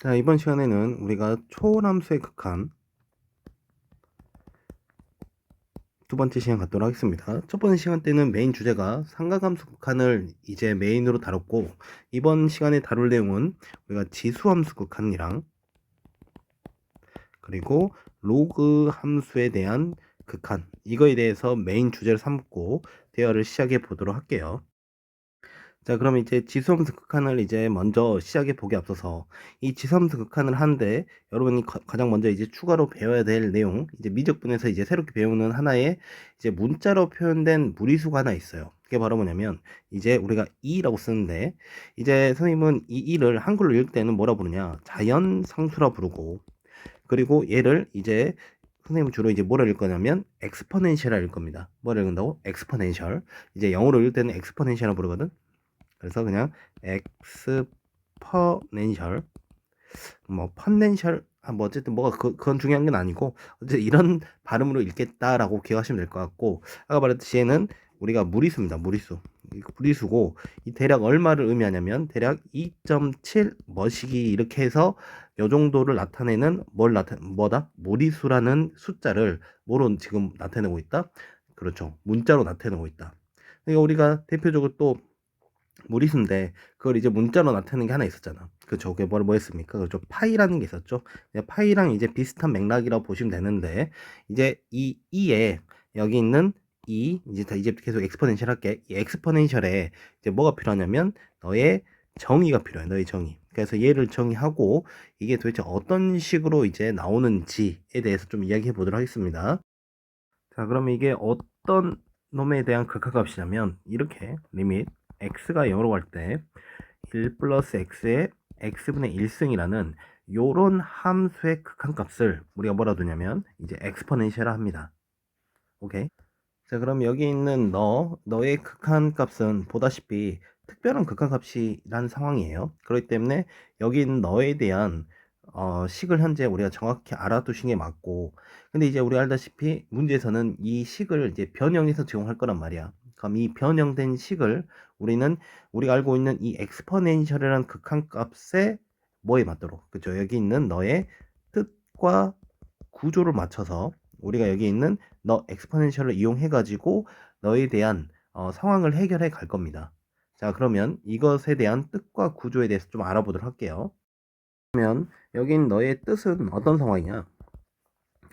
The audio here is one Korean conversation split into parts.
자, 이번 시간에는 우리가 초함수의 극한 두 번째 시간 갖도록 하겠습니다. 첫 번째 시간 때는 메인 주제가 삼각함수 극한을 이제 메인으로 다뤘고, 이번 시간에 다룰 내용은 우리가 지수함수 극한이랑 그리고 로그 함수에 대한 극한, 이거에 대해서 메인 주제를 삼고 대화를 시작해 보도록 할게요. 자, 그럼 이제 지수함수 극한을 이제 먼저 시작해 보기 앞서서 이 지수함수 극한을 하는데 여러분이 가장 먼저 이제 추가로 배워야 될 내용, 이제 미적분에서 이제 새롭게 배우는 하나의 이제 문자로 표현된 무리수가 하나 있어요. 그게 바로 뭐냐면 이제 우리가 2라고 쓰는데, 이제 선생님은 이 2를 한글로 읽을 때는 뭐라 부르냐? 자연상수라 부르고, 그리고 얘를 이제 선생님은 주로 이제 뭐라 읽을 거냐면 엑스포넨셜이라 읽을 겁니다. 뭐라 읽는다고? 엑스포넨셜. 이제 영어로 읽을 때는 엑스포넨셜이라 부르거든. 그래서 그냥 엑스퍼넨셜, 뭐 펀넨셜, 뭐 어쨌든 뭐가 그건 중요한 건 아니고 어쨌든 이런 발음으로 읽겠다라고 기억하시면 될 것 같고, 아까 말했듯이 얘는 우리가 무리수입니다. 무리수고, 이 대략 얼마를 의미하냐면 대략 2.7 머시기 이렇게 해서 요 정도를 나타내는 뭐다? 무리수라는 숫자를 뭐로 지금 나타내고 있다? 그렇죠. 문자로 나타내고 있다. 그러니까 우리가 대표적으로 또 무리수인데 그걸 이제 문자로 나타내는 게 하나 있었잖아. 그쵸? 그게 뭐였습니까? 그렇죠. 파이라는 게 있었죠. 파이랑 이제 비슷한 맥락이라고 보시면 되는데, 이제 이 2에 여기 있는 이제 계속 엑스포넨셜 할게. 이 엑스포넨셜에 이제 뭐가 필요하냐면 너의 정의가 필요해. 너의 정의. 그래서 얘를 정의하고 이게 도대체 어떤 식으로 이제 나오는지에 대해서 좀 이야기해 보도록 하겠습니다. 자, 그럼 이게 어떤 놈에 대한 극한값이냐면 이렇게 리밋 x가 0으로 갈 때 1 플러스 x의 x분의 1승이라는 요런 함수의 극한값을 우리가 뭐라 두냐면 이제 엑스포넨셜 합니다. 오케이. 자, 그럼 여기 있는 너의 극한값은 보다시피 특별한 극한값이라는 상황이에요. 그렇기 때문에 여기 있는 너에 대한 식을 현재 우리가 정확히 알아두시는 게 맞고, 근데 이제 우리가 알다시피 문제에서는 이 식을 이제 변형해서 제공할 거란 말이야. 그럼 이 변형된 식을 우리가 알고 있는 이 엑스포넨셜이라는 극한값에 뭐에 맞도록, 그죠? 여기 있는 너의 뜻과 구조를 맞춰서 우리가 여기 있는 너 엑스포넨셜을 이용해 가지고 너에 대한 상황을 해결해 갈 겁니다. 자, 그러면 이것에 대한 뜻과 구조에 대해서 좀 알아보도록 할게요. 그러면 여긴 너의 뜻은 어떤 상황이냐?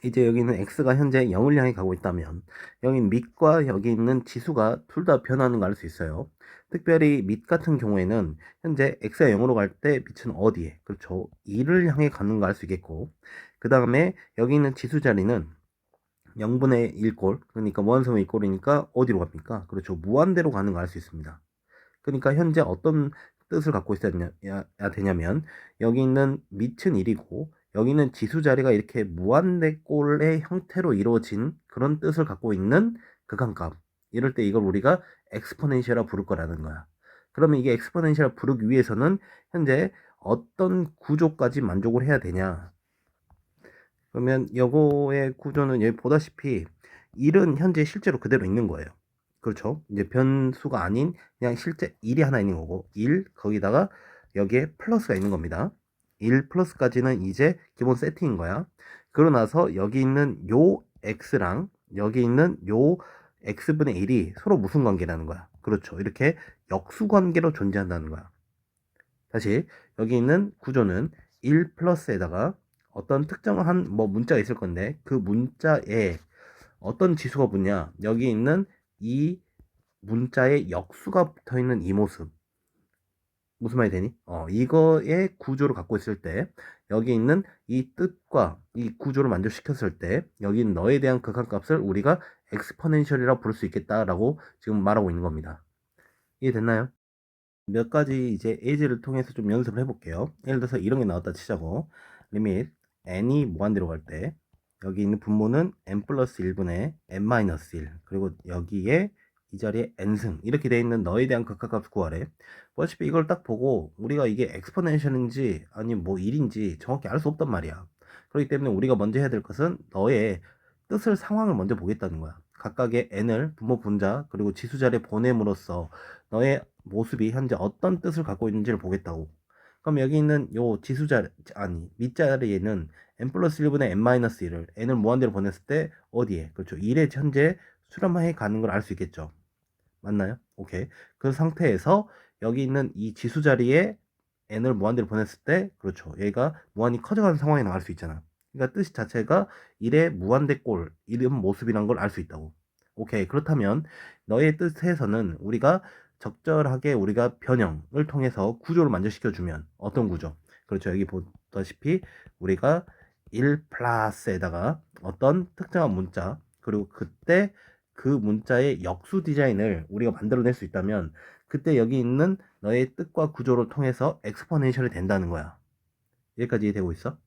이제 여기는 x가 현재 0을 향해 가고 있다면 여기 밑과 여기 있는 지수가 둘 다 변하는 걸 알 수 있어요. 특별히 밑 같은 경우에는 현재 x가 0으로 갈 때 밑은 어디에? 그렇죠. 2를 향해 가는 걸 알 수 있겠고, 그 다음에 여기 있는 지수 자리는 0분의 1꼴, 그러니까 무한섬의 1꼴이니까 어디로 갑니까? 그렇죠. 무한대로 가는 걸 알 수 있습니다. 그러니까 현재 어떤 뜻을 갖고 있어야 되냐면 여기 있는 밑은 1이고 여기 있는 지수 자리가 이렇게 무한대꼴의 형태로 이루어진 그런 뜻을 갖고 있는 극한값. 이럴 때 이걸 우리가 엑스포넨셜이라 부를 거라는 거야. 그러면 이게 엑스포넨셜 부르기 위해서는 현재 어떤 구조까지 만족을 해야 되냐? 그러면 요거의 구조는 여기 보다시피 1은 현재 실제로 그대로 있는 거예요. 그렇죠? 이제 변수가 아닌 그냥 실제 1이 하나 있는 거고 1 거기다가 여기에 플러스가 있는 겁니다. 1 플러스까지는 이제 기본 세팅인 거야. 그러고 나서 여기 있는 요 x랑 여기 있는 요 x분의 1이 서로 무슨 관계라는 거야. 그렇죠. 이렇게 역수 관계로 존재한다는 거야. 다시 여기 있는 구조는 1 플러스에다가 어떤 특정한 뭐 문자가 있을 건데 그 문자에 어떤 지수가 붙냐, 여기 있는 이 문자에 역수가 붙어 있는 이 모습, 무슨 말이 되니? 이거의 구조를 갖고 있을 때 여기 있는 이 뜻과 이 구조를 만족시켰을 때 여기 있는 너에 대한 극한값을 우리가 엑스포넨셜이라고 부를 수 있겠다라고 지금 말하고 있는 겁니다. 이해됐나요? 몇 가지 이제 예제를 통해서 좀 연습을 해볼게요. 예를 들어서 이런 게 나왔다 치자고, 리밋 n이 무한대로 갈 때 여기 있는 분모는 n 플러스 1분의 n 마이너스 1, 그리고 여기에 이 자리에 n승 이렇게 돼 있는 너에 대한 극한값 구하래. 어차피 이걸 딱 보고 우리가 이게 엑스포넨셜인지 아니면 뭐 1인지 정확히 알 수 없단 말이야. 그렇기 때문에 우리가 먼저 해야 될 것은 너의 뜻을, 상황을 먼저 보겠다는 거야. 각각의 n을 분모 분자 그리고 지수 자리에 보냄으로써 너의 모습이 현재 어떤 뜻을 갖고 있는지를 보겠다고. 그럼 여기 있는 요 지수자리, 아니, 밑자리에는 n 플러스 1분의 n-1을 n을 무한대로 보냈을 때 어디에? 그렇죠. 1에 현재 수렴해 가는 걸 알 수 있겠죠. 맞나요? 오케이. 그 상태에서 여기 있는 이 지수 자리에 n을 무한대로 보냈을 때, 그렇죠. 얘가 무한히 커져가는 상황이 나올 수 있잖아. 그러니까 뜻 자체가 1의 무한대꼴, 이름 모습이란 걸 알 수 있다고. 오케이. 그렇다면 너의 뜻에서는 우리가 적절하게 우리가 변형을 통해서 구조를 만족시켜주면 어떤 구조? 그렇죠. 여기 보다시피 우리가 1 플러스에다가 어떤 특정한 문자, 그리고 그때 그 문자의 역수 디자인을 우리가 만들어낼 수 있다면 그때 여기 있는 너의 뜻과 구조를 통해서 엑스포넨셜이 된다는 거야. 여기까지 이해되고 있어?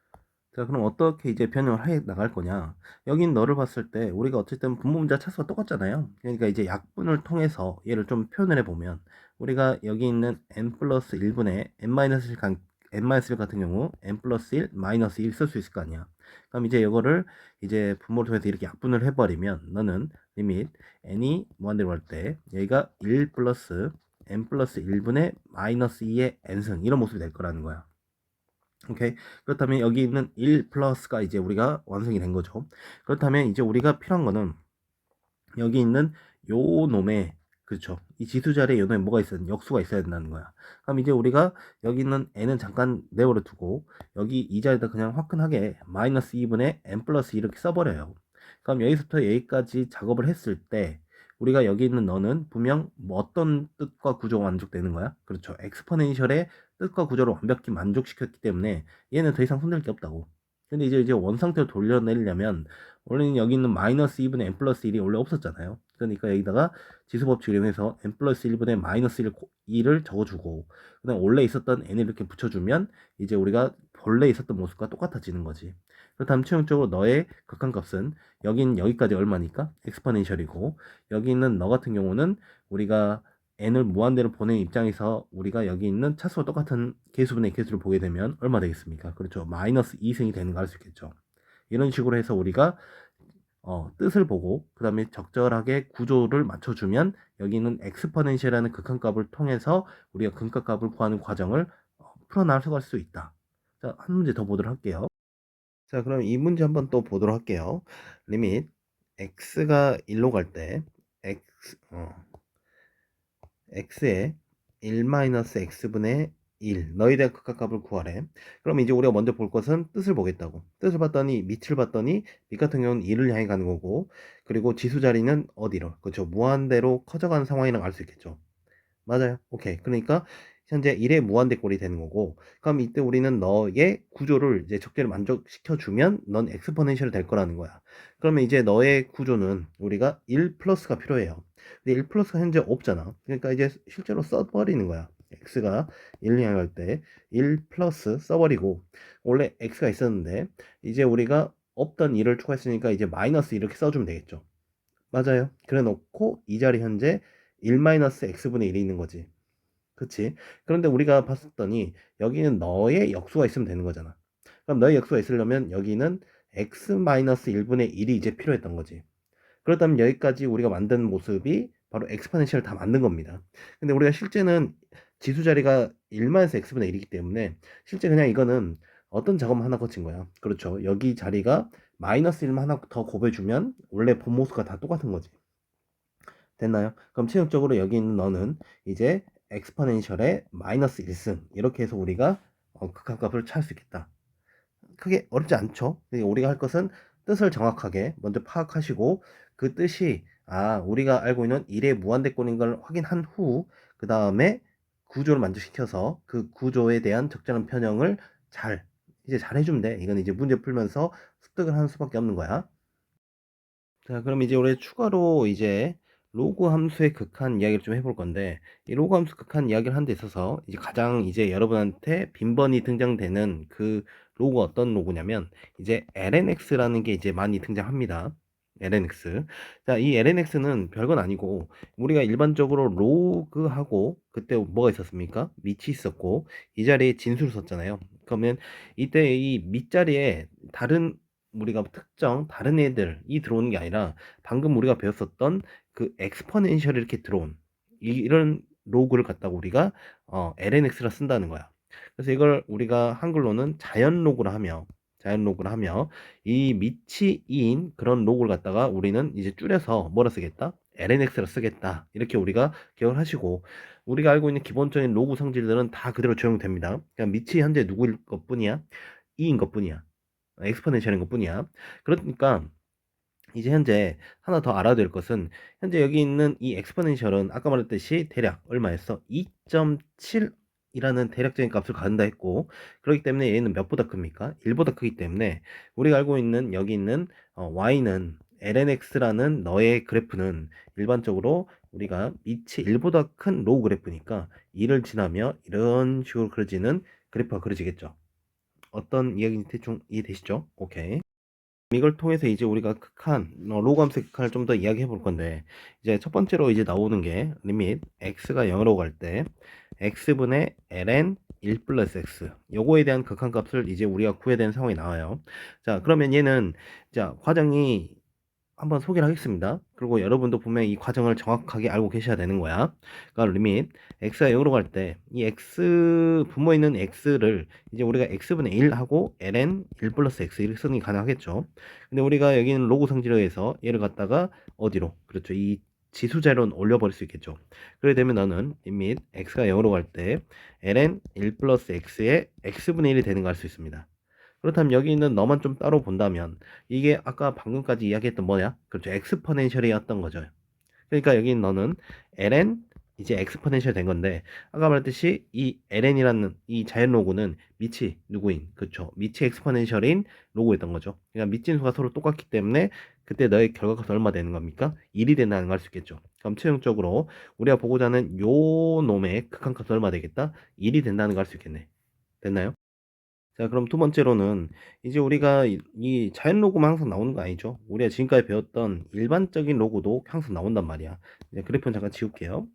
자, 그럼 어떻게 이제 변형을 해 나갈 거냐? 여긴 너를 봤을 때 우리가 어쨌든 분모 문자 차수가 똑같잖아요. 그러니까 이제 약분을 통해서 얘를 좀 표현을 해보면 우리가 여기 있는 n 플러스 1분의 n-1 같은 경우 n 플러스 1 마이너스 1 쓸 수 있을 거 아니야. 그럼 이제 이거를 이제 분모를 통해서 이렇게 약분을 해버리면 너는 리밋 n이 무한대로 갈 때 여기가 1 플러스 n 플러스 1분의 마이너스 2의 n승 이런 모습이 될 거라는 거야. 오케이. 그렇다면 여기 있는 1 플러스가 이제 우리가 완성이 된 거죠. 그렇다면 이제 우리가 필요한 거는 여기 있는 요 놈에, 그렇죠. 이 지수 자리에 요 놈에 뭐가 있어야 역수가 있어야 된다는 거야. 그럼 이제 우리가 여기 있는 n은 잠깐 내버려 두고 여기 이 자리에다 그냥 화끈하게 마이너스 2분의 n 플러스 이렇게 써버려요. 그럼 여기서부터 여기까지 작업을 했을 때 우리가 여기 있는 너는 분명 뭐 어떤 뜻과 구조가 만족되는 거야? 그렇죠. 엑스포넨셜의 뜻과 구조를 완벽히 만족시켰기 때문에 얘는 더 이상 손댈 게 없다고. 근데 이제 원상태로 돌려내려면 원래는 여기 있는 마이너스 2분의 n 플러스 1이 원래 없었잖아요. 그러니까 여기다가 지수법칙을 이용해서 n 플러스 1분의 마이너스 1을 적어주고 그다음 원래 있었던 n을 이렇게 붙여주면 이제 우리가 본래 있었던 모습과 똑같아지는 거지. 그렇다면 최종적으로 너의 극한값은 여긴 여기까지 얼마니까? 엑스포넨셜이고 여기 있는 너 같은 경우는 우리가 n을 무한대로 보낸 입장에서 우리가 여기 있는 차수와 똑같은 개수분의 개수를 보게 되면 얼마 되겠습니까? 그렇죠. 마이너스 2승이 되는 거 알 수 있겠죠. 이런 식으로 해서 우리가 뜻을 보고 그 다음에 적절하게 구조를 맞춰주면 여기는 엑스포넨셜이라는 극한값을 통해서 우리가 근각값을 구하는 과정을 풀어나갈 수 있다. 자, 한 문제 더 보도록 할게요. 자, 그럼 이 문제 한번 또 보도록 할게요. 리밋 x가 1로 갈 때 x에 1-x분의 1 너에 대한 극한값을 구하래. 그럼 이제 우리가 먼저 볼 것은 뜻을 보겠다고. 뜻을 봤더니 밑을 봤더니 밑 같은 경우는 1을 향해 가는 거고 그리고 지수 자리는 어디로? 그렇죠. 무한대로 커져가는 상황이라고 알 수 있겠죠. 맞아요. 오케이. 그러니까 현재 1의 무한대꼴이 되는 거고 그럼 이때 우리는 너의 구조를 이제 적절히 만족시켜주면 넌 엑스포넨셜이 될 거라는 거야. 그러면 이제 너의 구조는 우리가 1 플러스가 필요해요. 근데 1 플러스가 현재 없잖아. 그러니까 이제 실제로 써버리는 거야. x가 1을 향할 때 1 플러스 써버리고 원래 x가 있었는데 이제 우리가 없던 1을 추가했으니까 이제 마이너스 이렇게 써주면 되겠죠. 맞아요. 그래 놓고 이 자리 현재 1-x분의 1이 있는 거지. 그치? 그런데 우리가 봤었더니 여기는 너의 역수가 있으면 되는 거잖아. 그럼 너의 역수가 있으려면 여기는 x-1분의 1이 이제 필요했던 거지. 그렇다면 여기까지 우리가 만든 모습이 바로 엑스포넨셜을 다 만든 겁니다. 근데 우리가 실제는 지수 자리가 1-x분의 1이기 때문에 실제 그냥 이거는 어떤 작업 하나 거친 거야. 그렇죠. 여기 자리가 마이너스 1만 하나 더 곱해주면 원래 본 모습과 다 똑같은 거지. 됐나요? 그럼 최종적으로 여기 있는 너는 이제 엑스포넨셜의 마이너스 1승 이렇게 해서 우리가 극한값을 찾을 수 있겠다. 크게 어렵지 않죠? 우리가 할 것은 뜻을 정확하게 먼저 파악하시고 그 뜻이 우리가 알고 있는 1의 무한대꼴인 걸 확인한 후 그 다음에 구조를 만족시켜서 그 구조에 대한 적절한 변형을 이제 잘 해주면 돼. 이건 이제 문제 풀면서 습득을 하는 수밖에 없는 거야. 자, 그럼 이제 우리 추가로 이제 로그 함수의 극한 이야기를 좀 해볼 건데, 이 로그 함수 극한 이야기를 하는 데 있어서 이제 가장 이제 여러분한테 빈번히 등장되는 그 로그 어떤 로그냐면, 이제 lnx라는 게 이제 많이 등장합니다. lnx. 자, 이 lnx는 별건 아니고, 우리가 일반적으로 로그하고, 그때 뭐가 있었습니까? 밑이 있었고, 이 자리에 진수를 썼잖아요. 그러면 이때 이 밑자리에 우리가 특정 다른 애들이 들어오는 게 아니라 방금 우리가 배웠었던 그 엑스포넨셜이 이렇게 들어온 이런 로그를 갖다가 우리가 lnx라 쓴다는 거야. 그래서 이걸 우리가 한글로는 자연 로그를 하며 이 밑이 2인 그런 로그를 갖다가 우리는 이제 줄여서 뭐라 쓰겠다? lnx라 쓰겠다. 이렇게 우리가 기억을 하시고, 우리가 알고 있는 기본적인 로그 성질들은 다 그대로 적용됩니다. 그냥 밑이 현재 누구일 것뿐이야? 2인 것뿐이야. 엑스포넨셜인 것뿐이야. 그러니까 이제 현재 하나 더 알아야 될 것은, 현재 여기 있는 이 엑스포넨셜은 아까 말했듯이 대략 얼마였어? 2.7이라는 대략적인 값을 가진다 했고, 그렇기 때문에 얘는 몇보다 큽니까? 1보다 크기 때문에 우리가 알고 있는 여기 있는 y는 lnx라는 너의 그래프는 일반적으로 우리가 밑이 1보다 큰 로우 그래프니까 2를 지나며 이런 식으로 그려지는 그래프가 그려지겠죠. 어떤 이야기인지 대충 이해되시죠? 오케이. 이걸 통해서 이제 우리가 로그 함수의 극한을 좀 더 이야기해 볼 건데, 이제 첫 번째로 이제 나오는 게 리밋 x가 0으로 갈 때 x분의 ln 1 플러스 x, 요거에 대한 극한 값을 이제 우리가 구해야 되는 상황이 나와요. 자, 그러면 얘는, 자, 과정이 한번 소개를 하겠습니다. 그리고 여러분도 분명히 이 과정을 정확하게 알고 계셔야 되는 거야. 그러니까 리밋 x가 0으로 갈 때 이 x 분모에 있는 x를 이제 우리가 x분의 1 하고 ln 1 플러스 x 이렇게 쓰는 게 가능하겠죠. 근데 우리가 여기는 로그 성질에 의해서 얘를 갖다가 어디로, 그렇죠, 이 지수 자료는 올려버릴 수 있겠죠. 그렇게 되면 너는 리밋 x가 0으로 갈 때 ln 1 플러스 x의 x분의 1이 되는 걸 알 수 있습니다. 그렇다면 여기 있는 너만 좀 따로 본다면 이게 아까 방금까지 이야기했던 뭐냐? 그렇죠. 엑스포넨셜이었던 거죠. 그러니까 여기 너는 ln 이제 엑스포넨셜 된 건데, 아까 말했듯이 이 ln이라는 이 자연 로고는 밑이 누구인, 그렇죠, 밑이 엑스포넨셜인 로고였던 거죠. 그러니까 밑진수가 서로 똑같기 때문에 그때 너의 결과값은 얼마 되는 겁니까? 1이 된다는 걸 알 수 있겠죠. 그럼 최종적으로 우리가 보고자 하는 요 놈의 극한값은 얼마 되겠다? 1이 된다는 걸 알 수 있겠네. 됐나요? 자, 그럼 두 번째로는 이제 우리가 이 자연 로고만 항상 나오는 거 아니죠? 우리가 지금까지 배웠던 일반적인 로고도 항상 나온단 말이야. 이제 그래프는 잠깐 지울게요.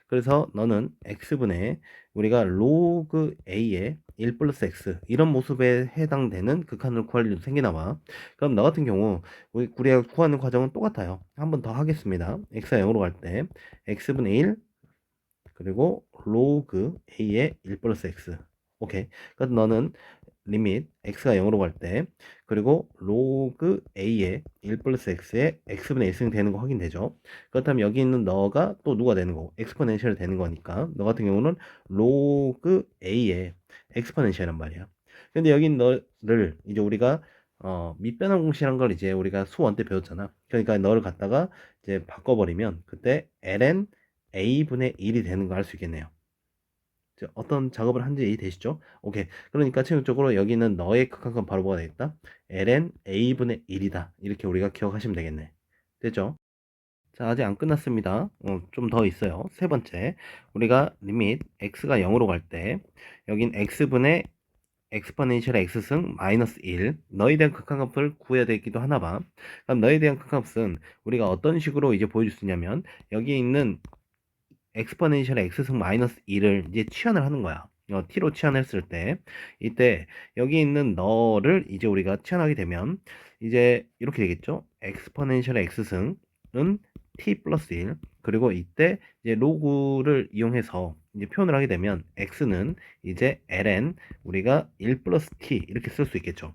그래서 너는 x분의 우리가 로그 a의 1 플러스 x 이런 모습에 해당되는 극한을 구할 일도 생기나 봐. 그럼 너 같은 경우 우리가 구하는 과정은 똑같아요. 한 번 더 하겠습니다. x가 0으로 갈 때 x분의 1 그리고 로그 a의 1 플러스 x. 오케이. 그래서 너는 리밋 x가 0으로 갈 때 그리고 로그 a의 1 플러스 x의 x분의 1승 되는 거 확인되죠. 그렇다면 여기 있는 너가 또 누가 되는 거고 엑스포넨셜이 되는 거니까 너 같은 경우는 로그 a의 엑스포넨셜이란 말이야. 근데 여기 있는 너를 이제 우리가 밑변환 공식이란 걸 이제 우리가 수원 때 배웠잖아. 그러니까 너를 갖다가 이제 바꿔버리면 그때 ln a분의 1이 되는 거 알 수 있겠네요. 어떤 작업을 한지 이해되시죠? 오케이. 그러니까 최종적으로 여기는 너의 극한값 바로 뭐가 되겠다? ln a분의 1이다. 이렇게 우리가 기억하시면 되겠네. 됐죠? 자, 아직 안 끝났습니다. 좀 더 있어요. 세 번째, 우리가 리밋 x가 0으로 갈 때 여긴 x분의 엑스포넨셜 x승 마이너스 1, 너에 대한 극한값을 구해야 되기도 하나 봐. 그럼 너에 대한 극한값은 우리가 어떤 식으로 이제 보여줄 수 있냐면, 여기 있는 엑스포넨셜 x승 마이너스 1을 이제 치환을 하는 거야. t로 치환했을 때 이때 여기 있는 너를 이제 우리가 치환하게 되면 이제 이렇게 되겠죠. 엑스포넨셜 x승은 t 플러스 1, 그리고 이때 이제 로그를 이용해서 이제 표현을 하게 되면 x는 이제 ln 우리가 1 플러스 t 이렇게 쓸 수 있겠죠.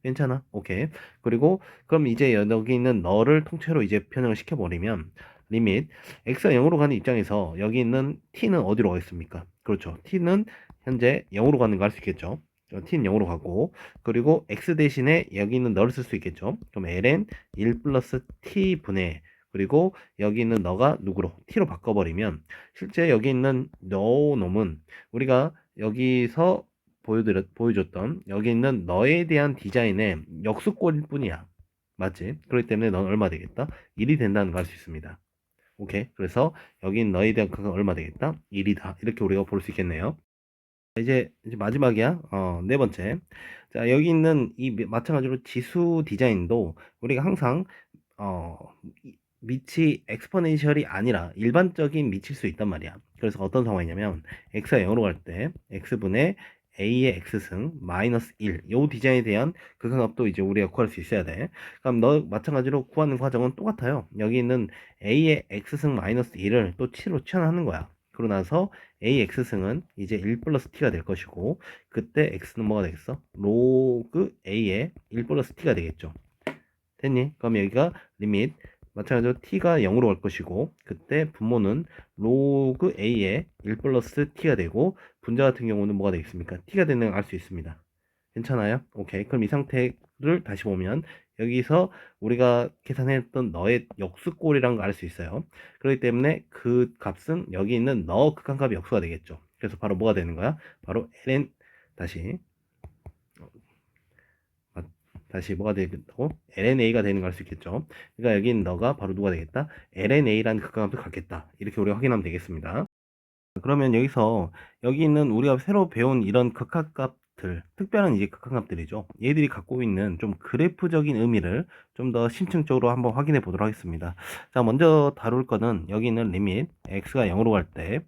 괜찮아? 오케이. 그리고 그럼 이제 여기 있는 너를 통째로 이제 변형을 시켜버리면 리밋 x가 0으로 가는 입장에서 여기 있는 t는 어디로 가겠습니까? 그렇죠. t는 현재 0으로 가는 거 알 수 있겠죠. t는 0으로 가고, 그리고 x 대신에 여기 있는 너를 쓸 수 있겠죠. 그럼 ln 1 플러스 t 분의, 그리고 여기 있는 너가 누구로? t로 바꿔버리면 실제 여기 있는 너 놈은 우리가 여기서 보여줬던 여기 있는 너에 대한 디자인의 역수꼴일 뿐이야. 맞지? 그렇기 때문에 넌 얼마 되겠다? 1이 된다는 걸 알 수 있습니다. 오케이. 그래서 여기 있는 너에 대한 극은 얼마 되겠다? 1이다. 이렇게 우리가 볼 수 있겠네요. 이제 마지막이야. 네 번째. 자, 여기 있는 마찬가지로 지수 디자인도 우리가 항상 어, 밑이 엑스포넨셜이 아니라 일반적인 밑일 수 있단 말이야. 그래서 어떤 상황이냐면 x가 0으로 갈 때 x분의 a의 x승 마이너스 1, 요 디자인에 대한 극한값도 이제 우리가 구할 수 있어야 돼. 그럼 너 마찬가지로 구하는 과정은 똑같아요. 여기 있는 a의 x승 마이너스 1을 또 t로 치환하는 거야. 그러고 나서 AX승은 이제 1 플러스 t가 될 것이고, 그때 x는 뭐가 되겠어? 로그 a의 1 플러스 t가 되겠죠. 됐니? 그럼 여기가 리밋 마찬가지로 t가 0으로 갈 것이고, 그때 분모는 로그 a의 1 플러스 t가 되고, 분자 같은 경우는 뭐가 되겠습니까? t가 되는 걸 알 수 있습니다. 괜찮아요? 오케이. 그럼 이 상태를 다시 보면 여기서 우리가 계산했던 너의 역수꼴이라는 걸 알 수 있어요. 그렇기 때문에 그 값은 여기 있는 너 극한값의 역수가 되겠죠. 그래서 바로 뭐가 되는 거야? 바로 ln 다시 다시 뭐가 되겠다고? lna가 되는 걸 알 수 있겠죠. 그러니까 여기 있는 너가 바로 누가 되겠다? lna라는 극한값을 갖겠다. 이렇게 우리가 확인하면 되겠습니다. 그러면 여기서 여기 있는 우리가 새로 배운 이런 극한값들, 특별한 이제 극한값들이죠. 얘들이 갖고 있는 좀 그래프적인 의미를 좀 더 심층적으로 한번 확인해 보도록 하겠습니다. 자, 먼저 다룰 거는 여기 있는 리밋 x가 0으로 갈 때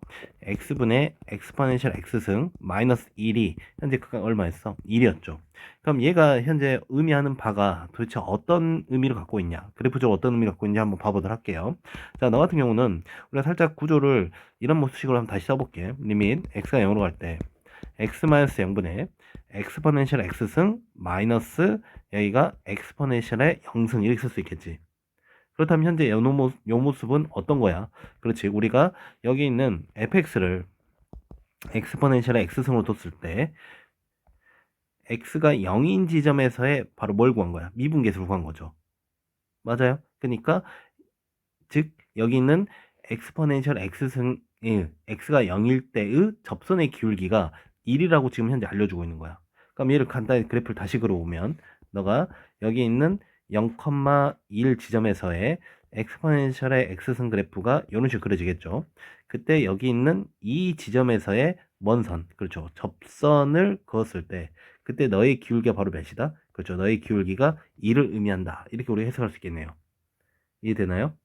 x분의 엑스포넨셜 x승 마이너스 1이 현재 극한 얼마였어? 1이었죠. 그럼 얘가 현재 의미하는 바가 도대체 어떤 의미를 갖고 있냐? 그래프적으로 어떤 의미를 갖고 있는지 한번 봐보도록 할게요. 자, 너 같은 경우는 우리가 살짝 구조를 이런 모습식으로 한번 다시 써볼게. 리밋 x가 0으로 갈 때 x-0분의 엑스포넨셜 x승 마이너스 여기가 엑스포넨셜의 0승 이렇게 쓸 수 있겠지. 그렇다면 현재 요 모습은 어떤 거야? 그렇지. 우리가 여기 있는 fx를 엑스포넨셜의 x승으로 뒀을 때 x가 0인 지점에서의 바로 뭘 구한 거야? 미분계수를 구한 거죠. 맞아요. 그러니까 즉 여기 있는 엑스포넨셜 x승 x가 0일 때의 접선의 기울기가 1이라고 지금 현재 알려주고 있는 거야. 그럼 얘를 간단히 그래프를 다시 그려보면 너가 여기 있는 0,1 지점에서의 엑스포넨셜의 x승 그래프가 이런 식으로 그려지겠죠. 그때 여기 있는 이 지점에서의 먼 선, 그렇죠. 접선을 그었을 때 그때 너의 기울기가 바로 몇이다? 그렇죠. 너의 기울기가 2를 의미한다. 이렇게 우리가 해석할 수 있겠네요. 이해되나요?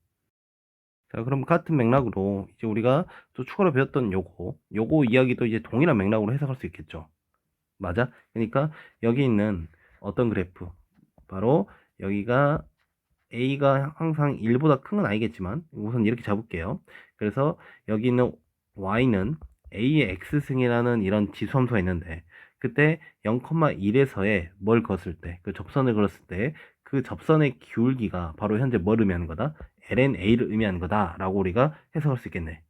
자, 그럼 같은 맥락으로 이제 우리가 또 추가로 배웠던 요거 이야기도 이제 동일한 맥락으로 해석할 수 있겠죠. 맞아? 그러니까 여기 있는 어떤 그래프, 바로 여기가 A가 항상 1보다 큰 건 아니겠지만 우선 이렇게 잡을게요. 그래서 여기 있는 Y는 A의 X승이라는 이런 지수함수가 있는데 그때 0,1에서의 뭘 그었을 때, 그 접선을 그었을 때 그 접선의 기울기가 바로 현재 뭘 의미하는 거다? lnA를 의미하는 거다라고 우리가 해석할 수 있겠네.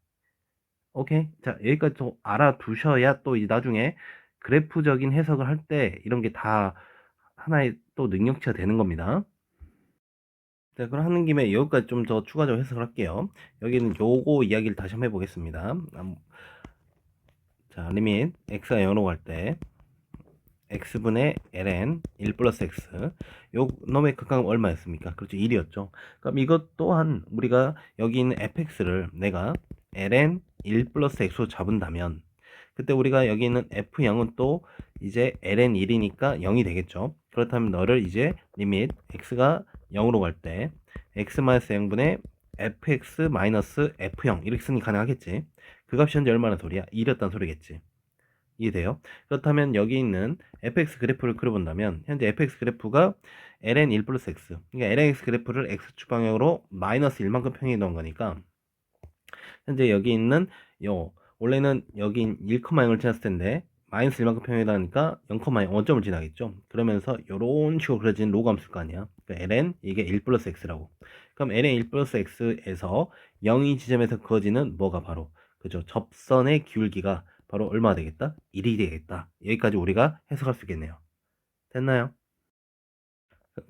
오케이. 자, 여기까지 또 알아두셔야 또 이제 나중에 그래프적인 해석을 할 때 이런 게 다 하나의 또 능력치가 되는 겁니다. 자, 그럼 하는 김에 여기까지 좀 더 추가적으로 해석을 할게요. 여기는 요거 이야기를 다시 한번 해보겠습니다. 자, 리밋 x가 0으로 갈 때 x분의 ln 1 플러스 x 요 놈의 극한은 얼마였습니까? 그렇죠, 1이었죠. 그럼 이것 또한 우리가 여기 있는 fx를 내가 ln 1 플러스 x로 잡은다면 그때 우리가 여기 있는 f0은 또 이제 ln 1이니까 0이 되겠죠. 그렇다면 너를 이제 리밋 x가 0으로 갈 때 x-0분의 fx-f0 이렇게 쓰니 가능하겠지. 그 값이 현재 얼마나 소리야? 1이었다는 소리겠지. 이해돼요? 그렇다면 여기 있는 fx 그래프를 그려본다면 현재 fx 그래프가 ln 1 플러스 x, 그러니까 ln x 그래프를 x축 방향으로 마이너스 1만큼 평행해 놓은 거니까 현재 여기 있는 원래는 여기 1,0을 지났을 텐데 마이너스 1만큼 평행해 놨으니까 0,0 원점을 지나겠죠. 그러면서 요런 식으로 그려진 로그 함수일 거 아니야. 그러니까 ln 이게 1 플러스 x라고. 그럼 ln 1 플러스 x에서 0이 지점에서 그어지는 뭐가 바로 그죠? 접선의 기울기가 바로 얼마 되겠다? 1이 되겠다. 여기까지 우리가 해석할 수 있겠네요. 됐나요?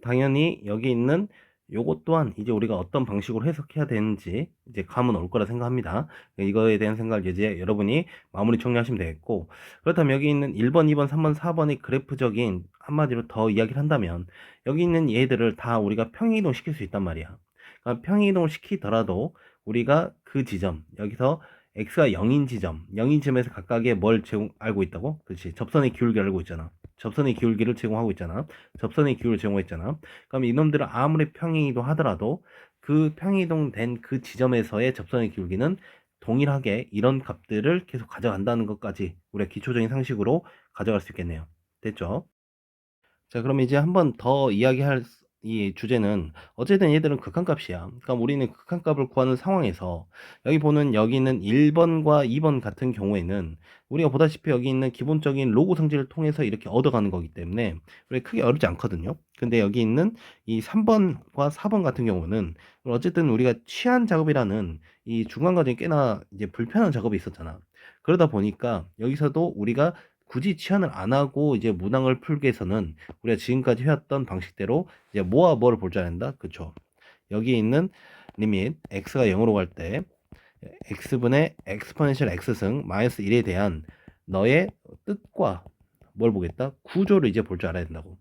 당연히 여기 있는 요것 또한 이제 우리가 어떤 방식으로 해석해야 되는지 이제 감은 올 거라 생각합니다. 이거에 대한 생각을 이제 여러분이 마무리 정리하시면 되겠고, 그렇다면 여기 있는 1번, 2번, 3번, 4번의 그래프적인 한마디로 더 이야기를 한다면 여기 있는 얘들을 다 우리가 평행이동 시킬 수 있단 말이야. 그러니까 평행이동을 시키더라도 우리가 그 지점 여기서 x가 0인 지점, 0인 지점에서 각각의 뭘 알고 있다고? 그렇지. 접선의 기울기를 알고 있잖아. 접선의 기울기를 제공하고 있잖아. 접선의 기울을 제공했잖아. 그럼 이놈들은 아무리 평행이동 하더라도 그 평행이동 된 그 지점에서의 접선의 기울기는 동일하게 이런 값들을 계속 가져간다는 것까지 우리가 기초적인 상식으로 가져갈 수 있겠네요. 됐죠? 자, 그럼 이제 한번 더 이야기할 이 주제는 어쨌든 얘들은 극한값이야. 그러니까 우리는 극한값을 구하는 상황에서 여기 보는 여기 있는 1번과 2번 같은 경우에는 우리가 보다시피 여기 있는 기본적인 로그 성질을 통해서 이렇게 얻어가는 거기 때문에 우리 크게 어렵지 않거든요. 근데 여기 있는 이 3번과 4번 같은 경우는 어쨌든 우리가 취한 작업이라는 이 중간 과정이 꽤나 이제 불편한 작업이 있었잖아. 그러다 보니까 여기서도 우리가 굳이 치환을 안 하고 이제 문항을 풀기 위해서는 우리가 지금까지 해왔던 방식대로 이제 뭐와 뭐를 볼 줄 알아야 된다. 그쵸? 여기 있는 리밋 x가 0으로 갈 때 x분의 exponential x승 마이너스 1에 대한 너의 뜻과 뭘 보겠다? 구조를 이제 볼 줄 알아야 된다고.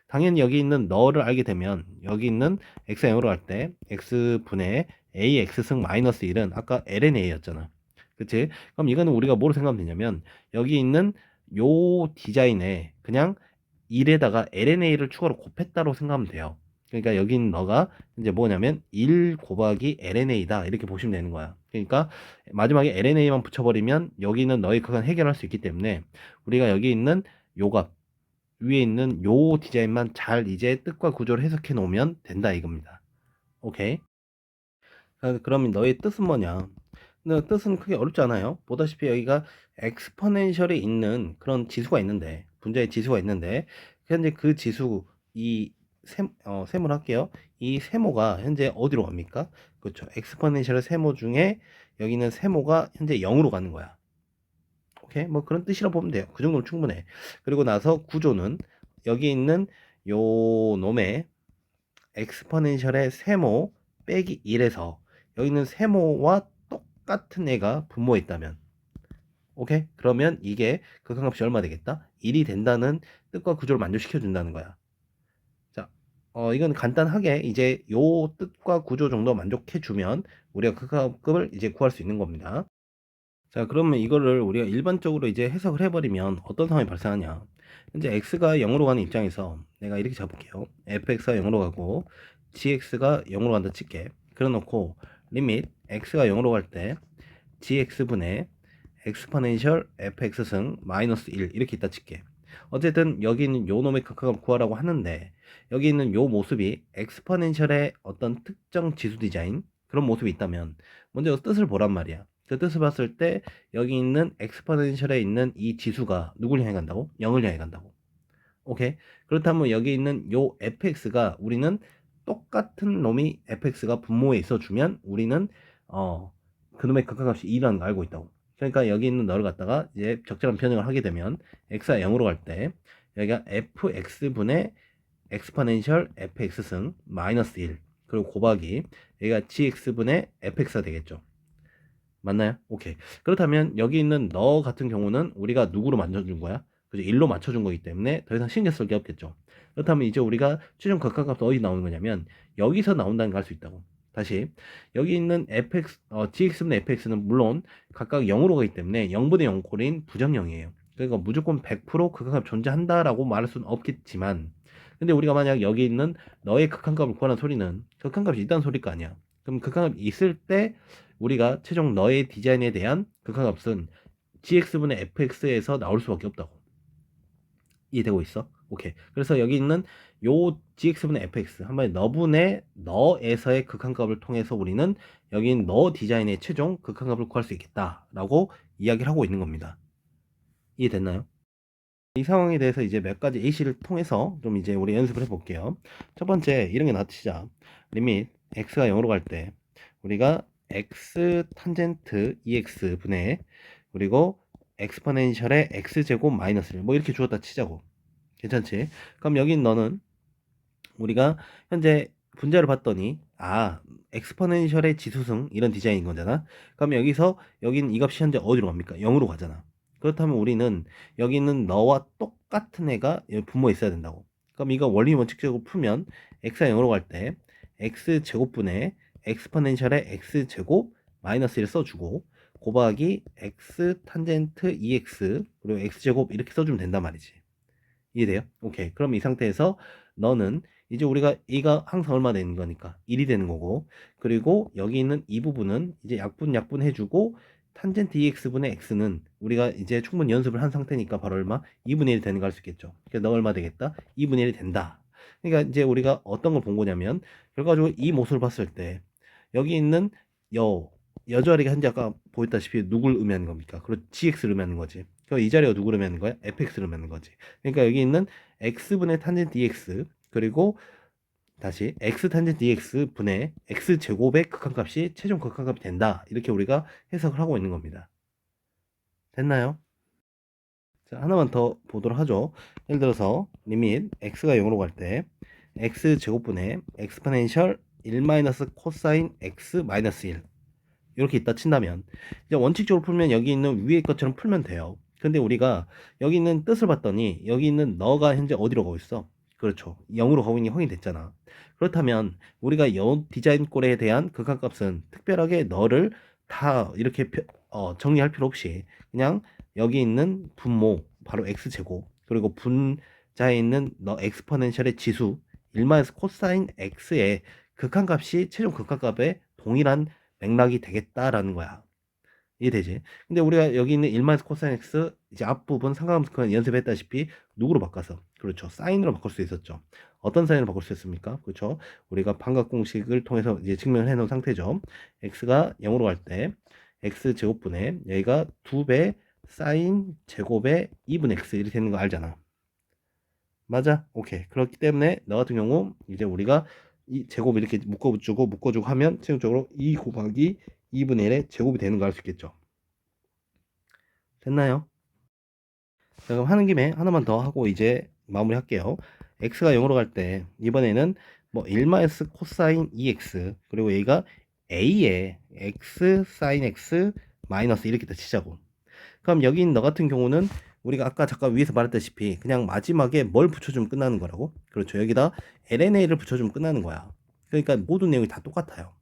당연히 여기 있는 너를 알게 되면 여기 있는 x가 0으로 갈 때 x분의 ax승 마이너스 1은 아까 lnA였잖아. 그치? 그럼 이거는 우리가 뭐로 생각하면 되냐면 여기 있는 요 디자인에 그냥 1에다가 lna를 추가로 곱했다고 생각하면 돼요. 그러니까 여기 있는 너가 이제 뭐냐면 1 곱하기 lna다 이렇게 보시면 되는 거야. 그러니까 마지막에 lna만 붙여버리면 여기 있는 너의 그건 해결할 수 있기 때문에 우리가 여기 있는 요 값 위에 있는 요 디자인만 잘 이제 뜻과 구조를 해석해 놓으면 된다 이겁니다. 오케이. 그러면 너의 뜻은 뭐냐? 근데 뜻은 크게 어렵지 않아요. 보다시피 여기가 엑스포넨셜이 있는 그런 지수가 있는데, 분자의 지수가 있는데, 현재 그 지수, 세모를 할게요. 이 세모가 현재 어디로 갑니까? 그렇죠. 엑스포넨셜의 세모 중에 여기는 세모가 현재 0으로 가는 거야. 오케이? 뭐 그런 뜻이라고 보면 돼요. 그 정도는 충분해. 그리고 나서 구조는 여기 있는 요 놈의 엑스포넨셜의 세모 빼기 1에서 여기 있는 세모와 똑같은 애가 분모에 있다면 오케이? 그러면 이게 극한값이 얼마 되겠다? 1이 된다는 뜻과 구조를 만족시켜 준다는 거야. 자, 이건 간단하게 이제 요 뜻과 구조 정도 만족해 주면 우리가 극한값을 이제 구할 수 있는 겁니다. 자, 그러면 이거를 우리가 일반적으로 이제 해석을 해버리면 어떤 상황이 발생하냐? 현재 x가 0으로 가는 입장에서 내가 이렇게 잡을게요. fx가 0으로 가고 gx가 0으로 간다 칠게. 그래놓고 리밋 x가 0으로 갈 때 gx분의 엑스포넨셜 fx승 마이너스 1 이렇게 있다 칠게. 어쨌든 여기 있는 요 놈의 극한값을 구하라고 하는데 여기 있는 요 모습이 엑스포넨셜의 어떤 특정 지수 디자인 그런 모습이 있다면 먼저 뜻을 보란 말이야. 그 뜻을 봤을 때 여기 있는 엑스포넨셜에 있는 이 지수가 누굴 향해 간다고? 0을 향해 간다고. 오케이. 그렇다면 여기 있는 요 fx가 우리는 똑같은 놈이 fx가 분모에 있어주면 우리는 그놈의 극한값이 2라는 걸 알고 있다고. 그러니까 여기 있는 너를 갖다가 이제 적절한 변형을 하게 되면 x가 0으로 갈 때 여기가 fx분의 엑스포넨셜 fx승 마이너스 1 그리고 곱하기 여기가 gx분의 fx가 되겠죠. 맞나요? 오케이. 그렇다면 여기 있는 너 같은 경우는 우리가 누구로 맞춰준 거야? 그죠? 1로 맞춰준 거기 때문에 더 이상 신경 쓸 게 없겠죠. 그렇다면 이제 우리가 최종 극한값은 어디 나오는 거냐면 여기서 나온다는 걸 알 수 있다고. 다시 여기 있는 gx분의 fx는 물론 각각 0으로 가기 때문에 0분의 0 꼴인 부정형이에요. 그러니까 무조건 100% 극한값 존재한다라고 말할 수는 없겠지만 근데 우리가 만약 여기 있는 너의 극한값을 구하는 소리는 극한값이 있다는 소리일 거 아니야. 그럼 극한값이 있을 때 우리가 최종 너의 디자인에 대한 극한값은 gx분의 fx에서 나올 수밖에 없다고. 이해되고 있어? 오케이. 그래서 여기 있는 요 gx분의 fx 한마디 너분의 너에서의 극한값을 통해서 우리는 여기 있는 너 디자인의 최종 극한값을 구할 수 있겠다라고 이야기를 하고 있는 겁니다. 이해됐나요? 이 상황에 대해서 이제 몇 가지 예시를 통해서 좀 이제 우리 연습을 해볼게요. 첫 번째 이런 게 나타치자. 리밋 x가 0으로 갈 때 우리가 x 탄젠트 ex 분의 그리고 엑스포넨셜의 x제곱 마이너스 1 뭐 이렇게 주었다 치자고. 괜찮지? 그럼 여긴 너는 우리가 현재 분자를 봤더니 엑스포넨셜의 지수승 이런 디자인인 거잖아. 그럼 여기서 여긴 이 값이 현재 어디로 갑니까? 0으로 가잖아. 그렇다면 우리는 여기 있는 너와 똑같은 애가 여기 분모에 있어야 된다고. 그럼 이거 원리 원칙적으로 풀면 x가 0으로 갈 때 x제곱분의 엑스포넨셜의 x제곱 마이너스 1 써주고 곱하기 x 탄젠트 ex 그리고 x제곱 이렇게 써주면 된단 말이지. 이해돼요? 오케이. 그럼 이 상태에서 너는 이제 우리가 이가 항상 얼마 되는 거니까 1이 되는 거고 그리고 여기 있는 이 부분은 이제 약분 해주고 탄젠트 ex분의 x는 우리가 이제 충분히 연습을 한 상태니까 바로 얼마? 2분의 1이 되는 거 알 수 있겠죠. 그래서 너 얼마 되겠다? 2분의 1이 된다. 그러니까 이제 우리가 어떤 걸 본 거냐면 결과적으로 이 모습을 봤을 때 여기 있는 여자리가 현재 아까 보였다시피 누굴 의미하는 겁니까? 그리고 gx를 의미하는 거지. 그럼 이 자리가 누구를 의미하는 거야? fx를 의미하는 거지. 그러니까 여기 있는 x분의 탄젠트 dx 그리고 다시 x 탄젠트 dx 분의 x 제곱의 극한값이 최종 극한값이 된다. 이렇게 우리가 해석을 하고 있는 겁니다. 됐나요? 자, 하나만 더 보도록 하죠. 예를 들어서 리밋 x가 0으로 갈 때 x 제곱분의 엑스포넨셜 1 코사인 x 1 이렇게 있다 친다면 이제 원칙적으로 풀면 여기 있는 위의 것처럼 풀면 돼요. 근데 우리가 여기 있는 뜻을 봤더니 여기 있는 너가 현재 어디로 가고 있어? 그렇죠. 0으로 가고 있는 게 확인됐잖아. 그렇다면 우리가 여 디자인 꼴에 대한 극한값은 특별하게 너를 다 이렇게 정리할 필요 없이 그냥 여기 있는 분모 바로 x제곱 그리고 분자에 있는 너 엑스포넨셜의 지수 1 코사인 x의 극한값이 최종 극한값에 동일한 맥락이 되겠다라는 거야. 이해되지? 근데 우리가 여기 있는 1 코사인 x 이제 앞부분 상관함수 연습했다시피 누구로 바꿔서 그렇죠. 사인으로 바꿀 수 있었죠. 어떤 사인으로 바꿀 수 있습니까? 그렇죠. 우리가 반각 공식을 통해서 이제 증명을 해 놓은 상태죠. x가 0으로 갈 때 x 제곱분의 여기가 2배 사인 제곱의 2분의 x 이렇게 되는 거 알잖아. 맞아? 오케이. 그렇기 때문에 너 같은 경우 이제 우리가 이 제곱 이렇게 묶어주고 하면 최종적으로 2 곱하기 2분의 1의 제곱이 되는 거 알 수 있겠죠. 됐나요? 자, 그럼 하는 김에 하나만 더 하고 이제 마무리 할게요. x가 0으로 갈 때 이번에는 뭐 1마이너스 코사인 2x 그리고 얘가 a에 x 사인 x 마이너스 이렇게 다 치자고. 그럼 여기 있는 너 같은 경우는 우리가 아까 잠깐 위에서 말했다시피 그냥 마지막에 뭘 붙여주면 끝나는 거라고. 그렇죠. 여기다 LNA를 붙여주면 끝나는 거야. 그러니까 모든 내용이 다 똑같아요.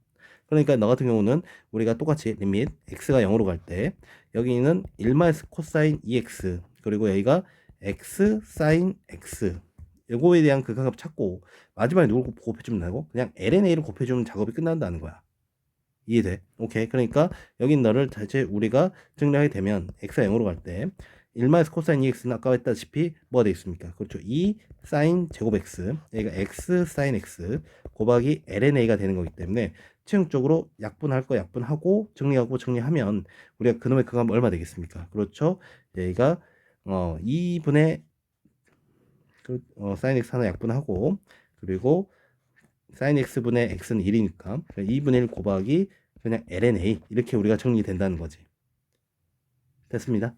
그러니까 너 같은 경우는 우리가 똑같이 리밋 x가 0으로 갈 때 여기는 1마이너스 코사인 2x 그리고 여기가 x 사인 x 요거에 대한 극한값 찾고 마지막에 누굴 곱해주면 되고 그냥 LNA를 곱해주면 작업이 끝난다는 거야. 이해돼? 오케이. 그러니까 여긴 너를 대체 우리가 증명하게 되면 x가 0으로 갈 때 1마이너스 코사인 2x는 아까 했다시피 뭐가 되겠습니까? 그렇죠. 2 사인 제곱 x 여기가 x 사인 x 곱하기 lnA가 되는 거기 때문에 최종적으로 약분할 거 약분하고 정리하고 정리하면 우리가 그놈의 그가 얼마 되겠습니까? 그렇죠. 여기가 2분의 사인 x 하나 약분하고 그리고 사인 x분의 x는 1이니까 2분의 1 곱하기 그냥 lna 이렇게 우리가 정리된다는 거지. 됐습니다.